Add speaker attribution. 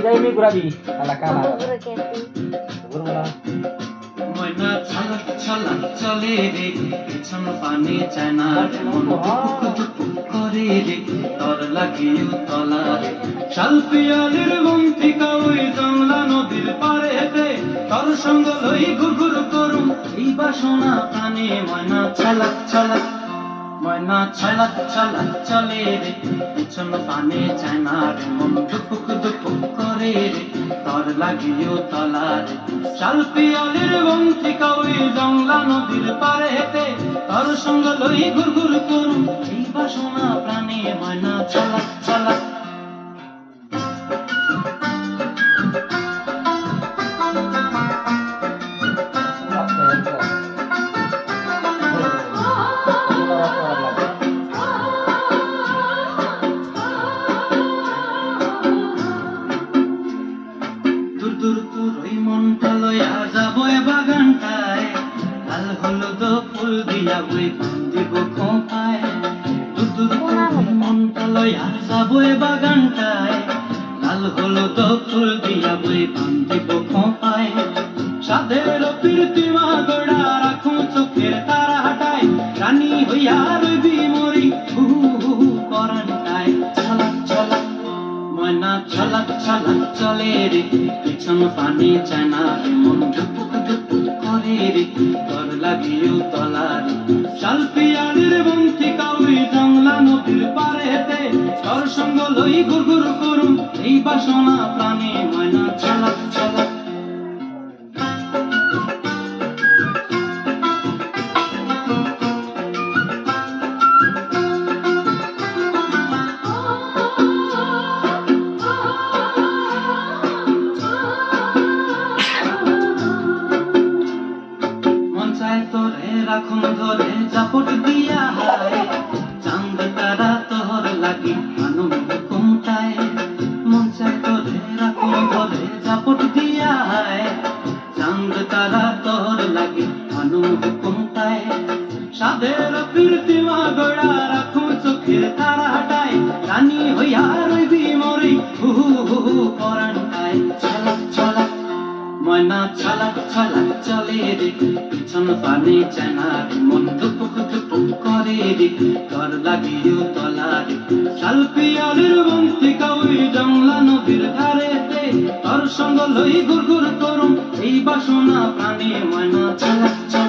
Speaker 1: Ini gurabi ala kala
Speaker 2: ময়না ছলক ছলক চলে রে পেছন পানি চায় না রে মন দুপুক দুপুক করে রে তর লাগিও তলা রে শালপিয়ালির বন্তিকা ওই জংলা নদীর পারে হেঁটে তর সঙ্গ লই ঘুরঘুর করুম এই বাসনা প্রাণে ময়না ছলক ছলক ময়না ছলক ছলক চলে রে পেছন পানি চায় না রে মন দুপুক দুপুক করে রে তর লাগিও তলা রে শালপিয়ালির বন্তিকা ওই জংলা নদীর পারে হেঁটে তর সঙ্গ লই ঘুরঘুর করুম এই বাসনা প্রাণে ময়না ছলক ছলক দূর দূর দূর ওই মনটা লইয়া যাবো এ বাগানটায় লাল হলুদ ফুল দিয়া বই বান্ধিব খোঁপায় দূর দূর দূর ওই মনটা লইয়া যাবো এ বাগানটায় লাল হলুদ ফুল দিয়া বই বান্ধিব খোঁপায় সাধের প্রীতিমা গোড়া রাখুন চোখের তারা হাটায় রানী হইয়া রইবি মরি হু হু হু পরানটায় ছলক ছলক ময়না ছলক ছলক চলে রে পেছন পানি চায় না রে মন দুপুক দুপুক করে রে তর লাগিও তলা রে শালপিয়ালির বন্তিকা ওই জংলা নদীর পারে হেঁটে তর সঙ্গ লই ঘুরঘুর করুম এই বাসনা প্রাণে ময়না ছলক ছলক রাখুন ধরে জাপট দিয়া হায় চাঁদ তারা তোর লাগি মানুষ হুকুমটায় মন চায় তোরে রাখুন ধরে জাপট দিয়া হায় চাঁদ তারা তোর লাগি মানুষ হুকুমটায় সাধের প্রীতিমা গোড়া রাখুন চোখের তারা হাটায় রানী হইয়া রইবি মরি হু হু হু হু পরানটায় ছলক ছলক ময়না ছলক ছলক চলে রে পিছন পানি চায় না রে মন দুপুক দুপুক করে রে তর লাগিও তলা রে শালপিয়ালির বন্তিকা ওই জংলা নদীর ধারেতে তর সঙ্গ লই ঘুরঘুর করুম এই বাসনা প্রাণে ময়না ছলক ছলক